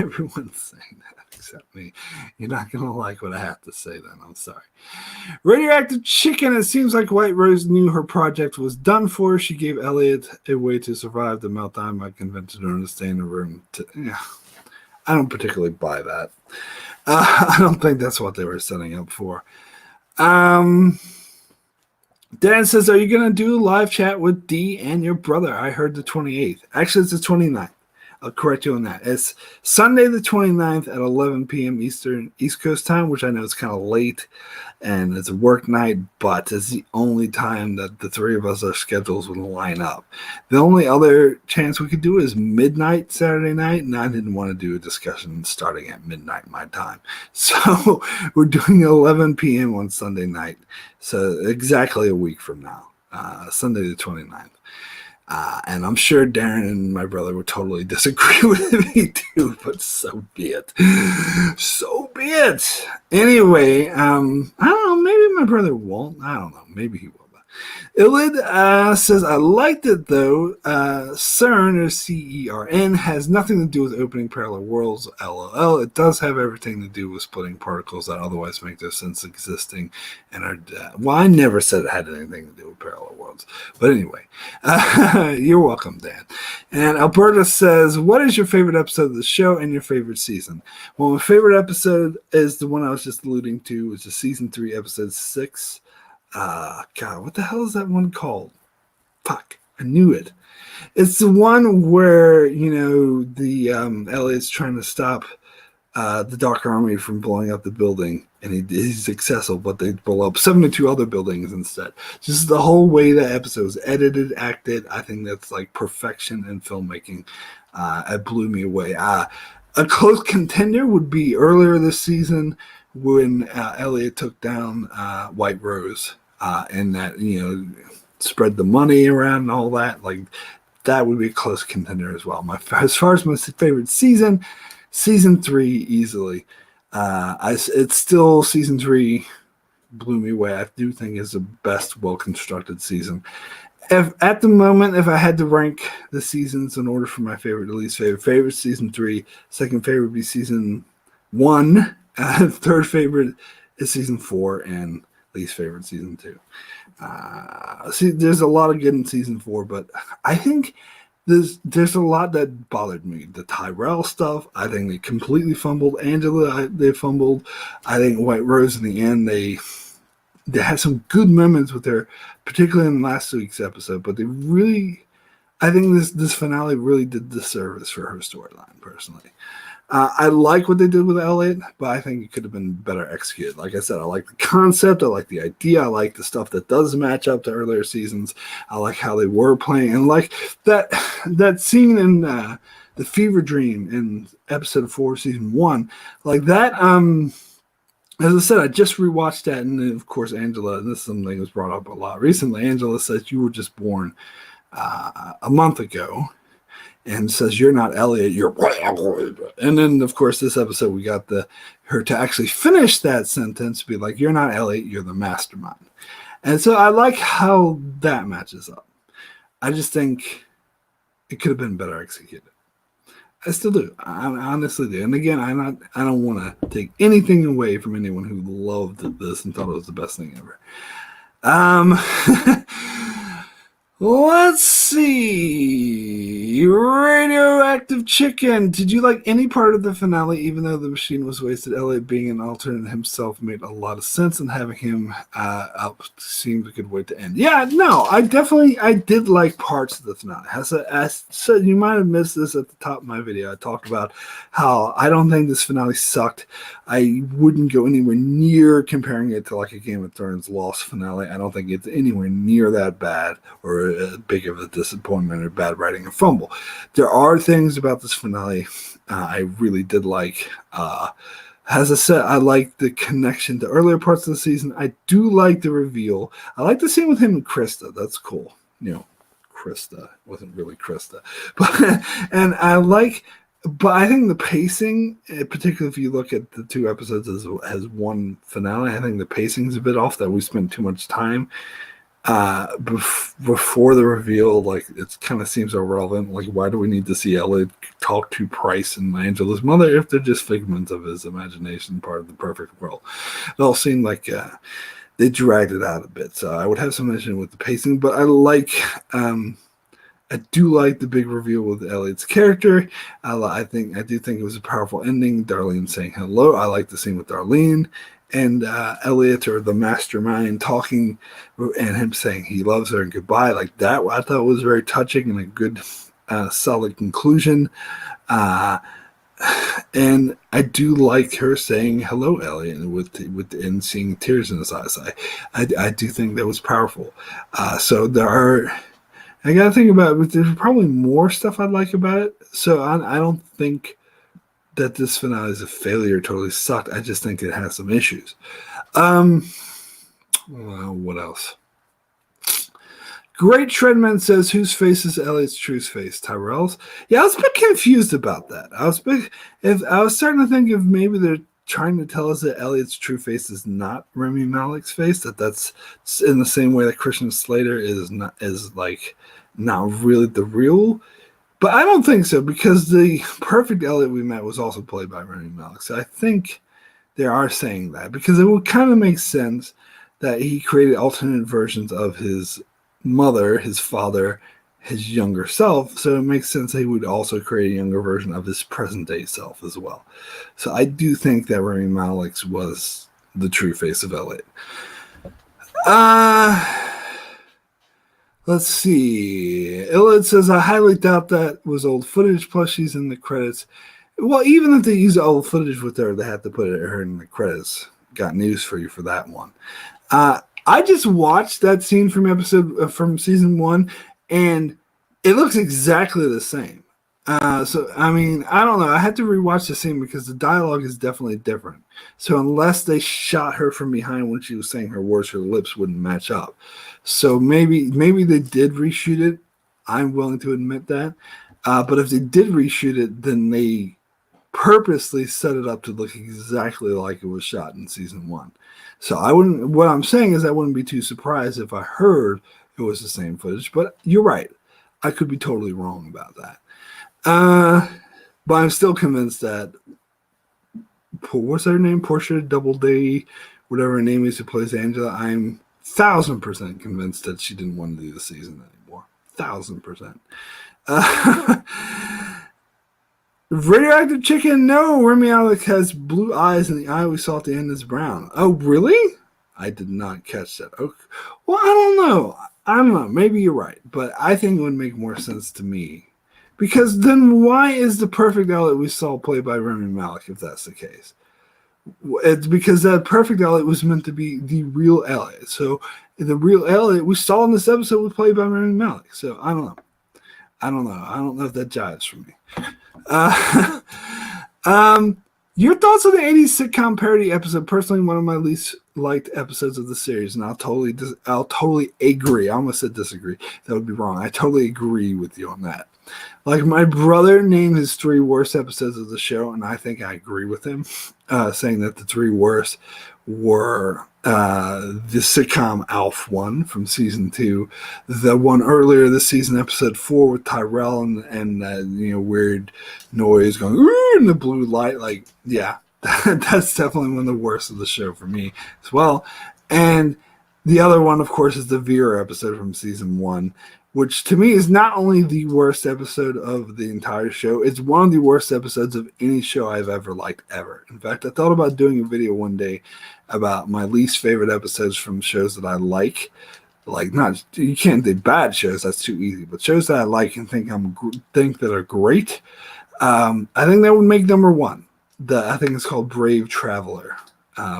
Everyone's saying that except me. You're not going to like what I have to say then. I'm sorry. Radioactive Chicken. It seems like White Rose knew her project was done for. She gave Elliot a way to survive the meltdown by convincing her to stay in the room. I don't particularly buy that. I don't think that's what they were setting up for. Dan says, are you going to do a live chat with Dee and your brother? I heard the 28th. Actually, it's the 29th. I'll correct you on that. It's Sunday the 29th at 11 p.m. East Coast time, which I know is kind of late, and it's a work night, but it's the only time that the three of us, our schedules would line up. The only other chance we could do is midnight Saturday night, and I didn't want to do a discussion starting at midnight my time. So we're doing 11 p.m. on Sunday night, so exactly a week from now, Sunday the 29th. And I'm sure Darren and my brother would totally disagree with me too, but so be it. So be it. Anyway, I don't know. Maybe my brother won't. I don't know. Maybe he will. Ilid says, I liked it though. CERN, or CERN, has nothing to do with opening parallel worlds, LOL. It does have everything to do with splitting particles that otherwise make no sense existing and are well, I never said it had anything to do with parallel worlds. But anyway, you're welcome, Dan. And Alberta says, what is your favorite episode of the show and your favorite season? Well, my favorite episode is the one I was just alluding to, which is season 3, episode 6. God, what the hell is that one called? Fuck, I knew it. It's the one where, the Elliot's trying to stop the Dark Army from blowing up the building, and he's successful, but they blow up 72 other buildings instead. Just the whole way that episode was edited, acted, I think that's like perfection in filmmaking. It blew me away. A close contender would be earlier this season when Elliot took down White Rose. And that, spread the money around and all that. Like, that would be a close contender as well. As far as my favorite season 3 easily. It's still season 3 blew me away. I do think is the best well-constructed season. At the moment, if I had to rank the seasons in order from my favorite to least favorite season 3, second favorite would be season 1, third favorite is season 4, and least favorite season 2. See, there's a lot of good in season 4, but I think there's a lot that bothered me. The Tyrell stuff, I think they completely fumbled. Angela, they fumbled. I think White Rose in the end, they they had some good moments with her, particularly in last week's episode. But they really, I think this finale really did disservice for her storyline. Personally, I like what they did with Elliot, but I think it could have been better executed. Like I said, I like the concept, I like the idea, I like the stuff that does match up to earlier seasons. I like how they were playing, and like that scene in the Fever Dream in episode 4, season 1, like that. As I said, I just rewatched that, and of course, Angela, and this is something that was brought up a lot recently. Angela says you were just born a month ago, and says you're not Elliot, you're. And then, of course, this episode we got her to actually finish that sentence, be like, "You're not Elliot, you're the mastermind." And so I like how that matches up. I just think it could have been better executed. I still do. I honestly do. And again, I don't want to take anything away from anyone who loved this and thought it was the best thing ever. Let's see. Radioactive Chicken. Did you like any part of the finale, even though the machine was wasted? Elliot being an alternate himself made a lot of sense, and having him up seemed a good way to end. Yeah, no, I did like parts of the finale. As I said, you might have missed this at the top of my video. I talked about how I don't think this finale sucked. I wouldn't go anywhere near comparing it to like a Game of Thrones Lost finale. I don't think it's anywhere near that bad or big of a disappointment or bad writing and fumble. There are things about this finale I really did like. As I said, I like the connection to earlier parts of the season. I do like the reveal. I like the scene with him and Krista. That's cool. Krista wasn't really Krista, but I think the pacing, particularly if you look at the 2 episodes as one finale, I think the pacing's a bit off. That we spent too much time before the reveal. Like, it kind of seems irrelevant. Like, why do we need to see Elliot talk to Price and Angela's mother if they're just figments of his imagination, part of the perfect world? It all seemed like they dragged it out a bit. So I would have some issue with the pacing, but I do like the big reveal with Elliot's character. I do think it was a powerful ending. Darlene saying hello. I like the scene with Darlene and Elliot, or the mastermind, talking, and him saying he loves her and goodbye. Like that, I thought was very touching and a good, solid conclusion. And I do like her saying hello, Elliot, and seeing tears in his eyes. I do think that was powerful. So there are. I gotta think about it. There's probably more stuff I'd like about it. So I don't think that this finale is a failure. Totally sucked. I just think it has some issues. Well, what else? Great Treadman says, whose face is Elliot's true face? Tyrell's? Yeah, I was a bit confused about that. I was starting to think if maybe they're trying to tell us that Elliot's true face is not Rami Malek's face, that's in the same way that Christian Slater is not really the real. But I don't think so, because the perfect Elliot we met was also played by Rami Malek. So I think they are saying that, because it would kind of make sense that he created alternate versions of his mother, his father, his younger self. So it makes sense that he would also create a younger version of his present day self as well. So I do think that Rami Malek's was the true face of Elliot. Let's see. Elliot says, I highly doubt that was old footage, plus she's in the credits. Well, even if they use old footage with her, they have to put her in the credits. Got news for you for that one. I just watched that scene from season 1, and it looks exactly the same. So, I mean, I don't know. I had to rewatch the scene because the dialogue is definitely different. So unless they shot her from behind when she was saying her words, her lips wouldn't match up. So maybe they did reshoot it. I'm willing to admit that. But if they did reshoot it, then they purposely set it up to look exactly like it was shot in season 1. So what I'm saying is I wouldn't be too surprised if I heard it was the same footage. But you're right. I could be totally wrong about that. But I'm still convinced that, what's her name? Portia Doubleday, whatever her name is, who plays Angela. I'm 1,000% convinced that she didn't want to do the season anymore. 1,000%. Radioactive Chicken, no. Rami Malek has blue eyes, and the eye we saw at the end is brown. Oh, really? I did not catch that. Okay. Well, I don't know. I don't know. Maybe you're right, but I think it would make more sense to me. Because then why is the perfect Elliot we saw played by Rami Malek if that's the case? It's because that perfect Elliot was meant to be the real Elliot. So the real Elliot we saw in this episode was played by Rami Malek. So I don't know. I don't know if that jives for me. Uh, your thoughts on the 80s sitcom parody episode? Personally, one of my least liked episodes of the series, and I'll totally agree. I almost said disagree. That would be wrong. I totally agree with you on that. Like, my brother named his 3 worst episodes of the show, and I think I agree with him, saying that the 3 worst were the sitcom Alf one from season 2, the one earlier this season, episode 4, with Tyrell and weird noise going in the blue light. Like, yeah, that's definitely one of the worst of the show for me as well. And the other one, of course, is the Vera episode from season 1, which to me is not only the worst episode of the entire show, it's one of the worst episodes of any show I've ever liked, ever. In fact, I thought about doing a video one day about my least favorite episodes from shows that I like. Like, not, you can't do bad shows, that's too easy, but shows that I like and think that are great. I think that would make number 1. I think it's called Brave Traveler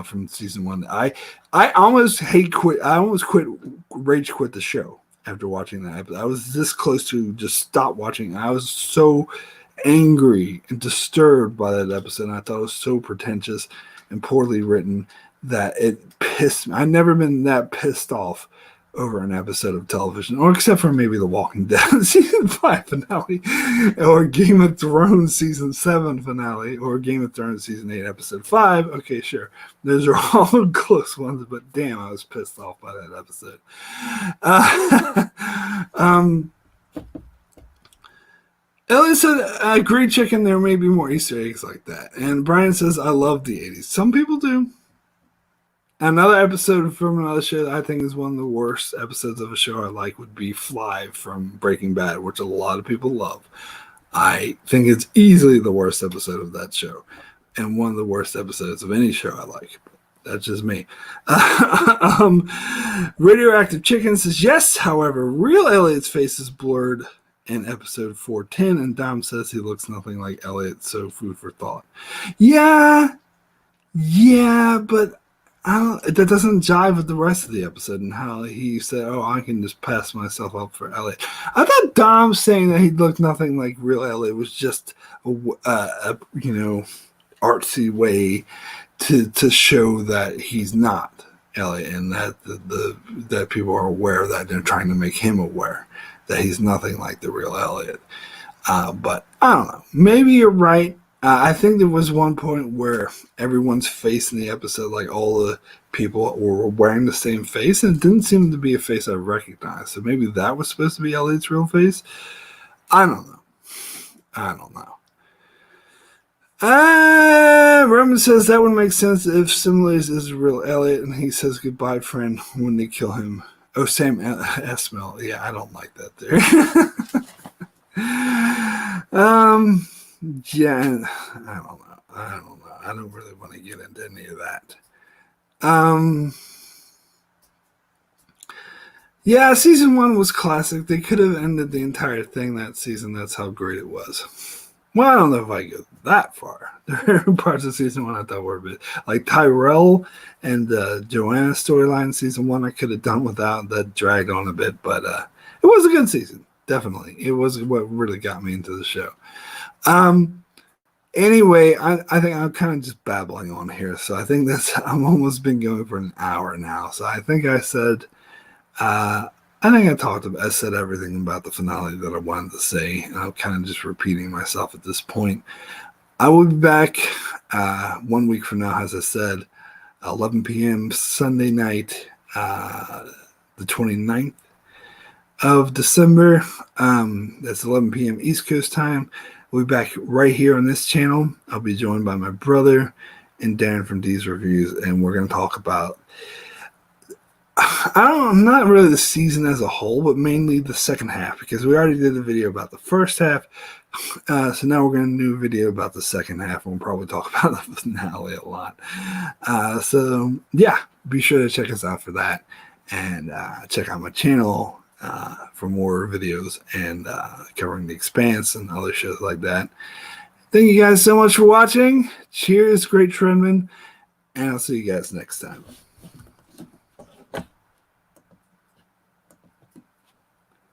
from season 1. I almost quit rage quit the show after watching that episode. I was this close to just stop watching. I was so angry and disturbed by that episode, and I thought it was so pretentious and poorly written that it pissed me. I've never been that pissed off over an episode of television, or except for maybe The Walking Dead season 5 finale, or Game of Thrones season 7 finale, or Game of Thrones season 8 episode 5. Okay, sure. Those are all close ones, but damn, I was pissed off by that episode. Elliot said, "Great chicken. There may be more Easter eggs like that." And Brian says, "I love the 80s. Some people do." Another episode from another show that I think is one of the worst episodes of a show I like would be Fly from Breaking Bad, which a lot of people love. I think it's easily the worst episode of that show, and one of the worst episodes of any show I like. That's just me. Radioactive Chicken says, yes, however, real Elliot's face is blurred in episode 410, and Dom says he looks nothing like Elliot, so food for thought. Yeah, but that doesn't jive with the rest of the episode and how he said, "Oh, I can just pass myself up for Elliot." I thought Dom saying that he looked nothing like real Elliot was just a artsy way to show that he's not Elliot, and that that people are aware that they're trying to make him aware that he's nothing like the real Elliot. But I don't know. Maybe you're right. I think there was one point where everyone's face in the episode, like all the people were wearing the same face, and it didn't seem to be a face I recognized. So maybe that was supposed to be Elliot's real face. I don't know. Roman says that would make sense if Similes is a real Elliot, and he says goodbye, friend, when they kill him. Oh, Sam Esmail. Yeah, I don't like that there. Yeah, I don't know. I don't really want to get into any of that. Yeah, season 1 was classic. They could have ended the entire thing that season. That's how great it was. Well, I don't know if I go that far. There are parts of season 1 I thought were a bit like Tyrell and Joanna storyline in season 1. I could have done without. That dragged on a bit, but it was a good season. Definitely, it was what really got me into the show. Anyway, I think I'm kind of just babbling on here, so I think I'm almost been going for an hour now. So I think I said. I said everything about the finale that I wanted to say, and I'm kind of just repeating myself at this point. I will be back 1 week from now, as I said, 11 p.m. Sunday night, the 29th of December. That's 11 p.m. East Coast time. We'll be back right here on this channel. I'll be joined by my brother and Darren from D's Reviews, and we're going to talk about not really the season as a whole, but mainly the second half, because we already did a video about the first half, So now we're going to do a video about the second half, and we'll probably talk about the finale a lot. So yeah, be sure to check us out for that, and check out my channel for more videos and covering The Expanse and other shows like that. Thank you guys so much for watching. Cheers, great Trendman, and I'll see you guys next time.